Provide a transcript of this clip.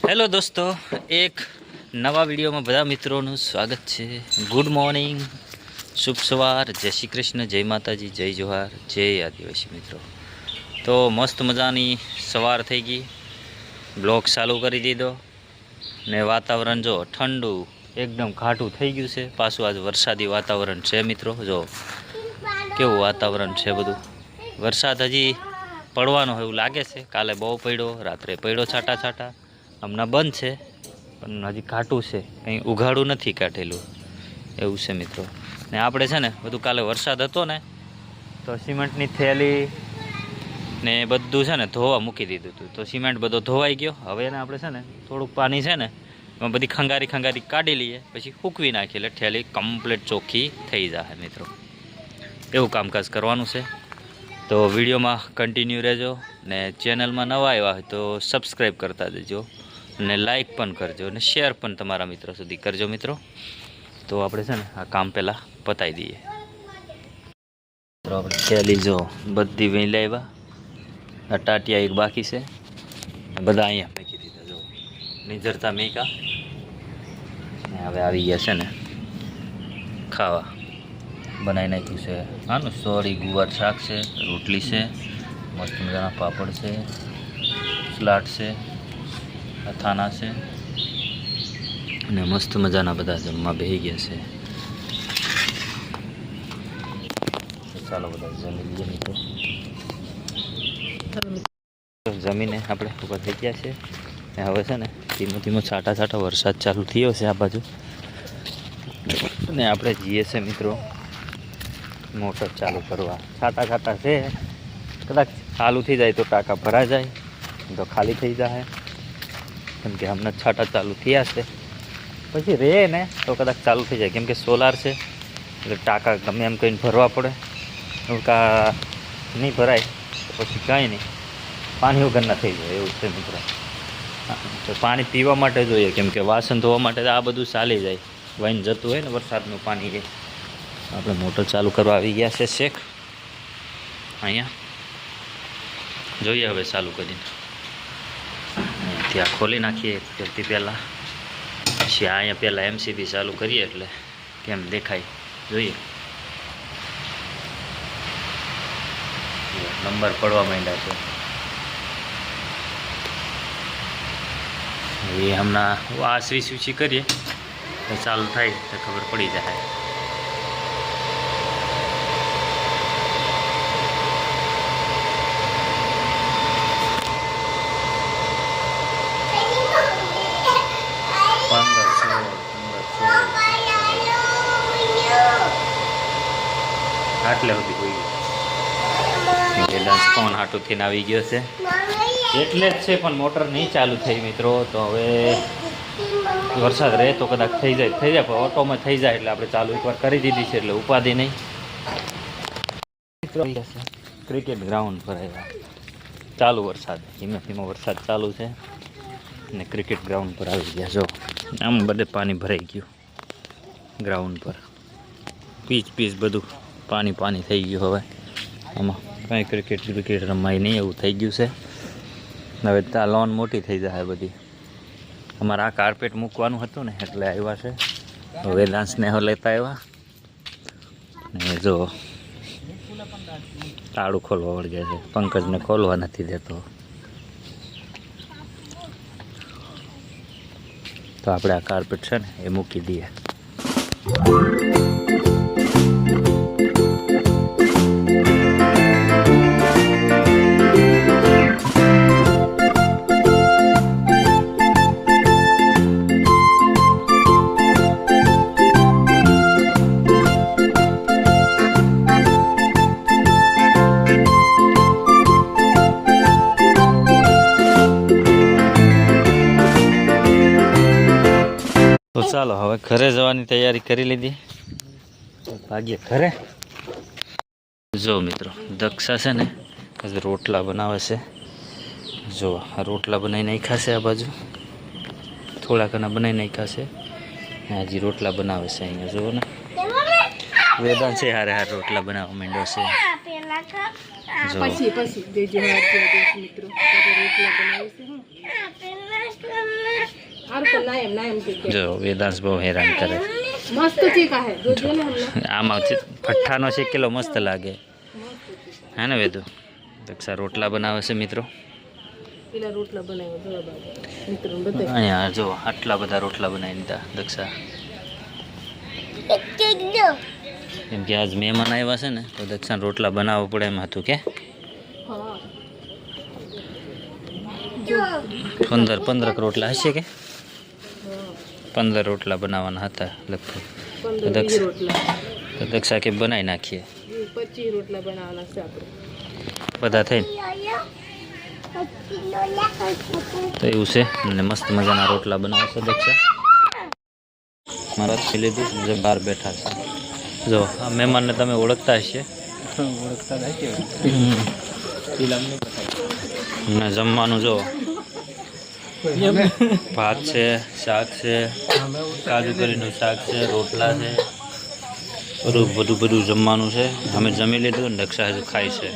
Hello દોસ્તો, એક નવા વિડીયોમાં બધા મિત્રોનું સ્વાગત છે। ગુડ મોર્નિંગ, શુભ સવાર, જય શ્રી કૃષ્ણ, જય માતાજી, જય જોહાર, જય આદિવાસી મિત્રો। તો મસ્ત મજાની સવાર થઈ ગઈ, બ્લોગ ચાલુ કરી દીધો ને વાતાવરણ જો ઠંડુ એકદમ ઘાટું થઈ ગયું છે। પાછું આજ વરસાદી વાતાવરણ છે મિત્રો। જો કેવું વાતાવરણ છે બધું, વરસાદ હજી પડવાનો એવું લાગે છે। કાલે બહુ પડ્યો, રાત્રે પડ્યો છાંટા છાંટા, હમણાં બંધ છે પણ હજી ઘાટું છે, કંઈ ઉઘાડું નથી કાઢેલું એવું છે મિત્રો। ને આપણે છે ને બધું કાલે વરસાદ હતો ને તો સિમેન્ટની થેલી ને બધું છે ને ધોવા મૂકી દીધું હતું, તો સિમેન્ટ બધો ધોવાઈ ગયો। હવે એને આપણે છે ને થોડુંક પાણી છે ને એમાં બધી ખંગારી કાઢી લઈએ, પછી સૂકવી નાખીએ એટલે થેલી કમ્પ્લીટ ચોખ્ખી થઈ જાય મિત્રો। એવું કામકાજ કરવાનું છે, તો વિડીયોમાં કન્ટિન્યુ રહેજો ને ચેનલમાં નવા આવ્યા હોય તો સબસ્ક્રાઈબ કરતા દેજો ને લાઈક પણ કરજો અને શેર પણ તમારા મિત્રો સુધી કરજો મિત્રો। તો આપણે છે ને આ કામ પહેલાં પતાવી દઈએ। તો આપણે થેલી જો બધી વહી લાવ્યા, આ ટાટિયા એક બાકી છે, બધા અહીંયા ફેંકી દીધા જો નિઝરતા મેકા ને હવે આવી ગયા છે ને ખાવા। બનાવી નાખ્યું છે આનું સોળી ગુવાર શાક છે, રોટલી છે, મસ્ત મજાના પાપડ છે, સલાડ છે, અથાણા છે અને મસ્ત મજાના બધા જમવા બેસી ગયા છે। ચાલો બધા જમી લઈએ મિત્રો। જમીને આપણે ઊભા થઈ ગયા છે ને હવે છે ને ધીમો ધીમો છાંટા છાંટા વરસાદ ચાલુ થયો છે આ બાજુ, ને આપણે જઈએ છે મિત્રો મોટર ચાલુ કરવા। છાંટા છાંટા છે, કદાચ ચાલુ થઈ જાય તો ટાંકા ભરાઈ જાય, તો ખાલી થઈ જાય, કેમ કે હમણાં છાંટા ચાલુ થયા છે। પછી રહે ને તો કદાચ ચાલુ થઈ જાય, કેમ કે સોલાર છે એટલે ટાંકા ગમે એમ કહીને ભરવા પડે। કા નહીં ભરાય તો પછી કાંઈ નહીં, પાણી વગરના થઈ જાય એવું છે મિત્રો। તો પાણી પીવા માટે જોઈએ, કેમ કે વાસણ ધોવા માટે આ બધું ચાલી જાય, વહીને જતું હોય ને વરસાદનું પાણી એ। આપણે મોટર ચાલુ કરવા આવી ગયા છે શેખ અહીંયા, જોઈએ હવે ચાલુ કરીને ત્યાં ખોલી નાખીએ કરતી પહેલાં, પછી અહીંયા પહેલાં MCB ચાલુ કરીએ એટલે કેમ દેખાય જોઈએ। નંબર પડવા માંડ્યા છે, એ હમણાં આ સ્વિચ કરીએ તો ચાલુ થાય તો ખબર પડી જાય। આટલે સુધી કોઈ ફોન હાટું થઈને આવી ગયો છે એટલે જ છે, પણ મોટર નહીં ચાલુ થઈ મિત્રો। તો હવે વરસાદ રહે તો કદાચ થઈ જાય પણ ઓટોમાં થઈ જાય એટલે આપણે ચાલુ એકવાર કરી દીધી છે એટલે ઉપાધિ નહીં। ક્રિકેટ ગ્રાઉન્ડ પર આવ્યા, ચાલુ વરસાદ, ધીમે ધીમે વરસાદ ચાલુ છે ને ક્રિકેટ ગ્રાઉન્ડ પર આવી ગયા। જો આમ બધે પાણી ભરાઈ ગયું ગ્રાઉન્ડ પર, પીચ બધું પાણી થઈ ગયું। હવે આમાં કાંઈ ક્રિકેટ રમાય નહીં એવું થઈ ગયું છે। હવે ત્યાં લોન મોટી થઈ જાય બધી। અમારે આ કાર્પેટ મૂકવાનું હતું ને એટલે આવ્યા છે, વેદાંશને લેતા આવ્યા ને જો તાળું ખોલવા વળગે છે, પંકજને ખોલવા નથી દેતો, તો આપણે આ કાર્પેટ છે ને એ મૂકી દઈએ। તો ચાલો હવે ઘરે જવાની તૈયારી કરી લીધી, ભાગ્ય ઘરે। જો મિત્રો દક્ષા છે ને હજી રોટલા બનાવે છે, જો આ રોટલા બનાવી નાખ્યા છે, આ બાજુ થોડા ઘણા બનાવી નાખ્યા છે ને હજી રોટલા બનાવે છે અહીંયા જુઓ ને। વેદાંત છે હારે રોટલા બનાવવા માંડ્યો છે। જો જો વેદાંશ બહુ હેરાન કરે મસ્ત ચીકા હે જો જો ને હમલો આમાં પઠ્ઠાનો શેકેલો મસ્ત લાગે હે ને વેદુ દક્ષા રોટલા બનાવે છે મિત્રો પેલા રોટલા બનાવ્યા જોવા બાદ મિત્રો બતાય અહીંયા જો આટલા બધા રોટલા બનાવી દીધા દક્ષા કેમ કે આજ મહેમાન આવ્યા છે ને તો દક્ષાને રોટલા બનાવવા પડે એમ હતું કે હા 15 રોટલા હશે કે 15 રોટલા બનાવવાના હતા લગભગ 15 રોટલા તો દક્ષા કે બનાવી નાખીએ 25 રોટલા બનાવવાના છે આપણે બધા થઈને તો એવું છે અને મસ્ત મજાના રોટલા બનાવે છે દક્ષા મારા પી લીધું જે બહાર બેઠા છે જો આ મહેમાનને તમે ઓળખતા હશે ને જમવાનું જો ભાત છે શાક છે કાજુ કરીનું શાક છે રોટલા છે બધું જમવાનું છે અમે જમી લીધું ને દક્ષા હજુ ખાય છે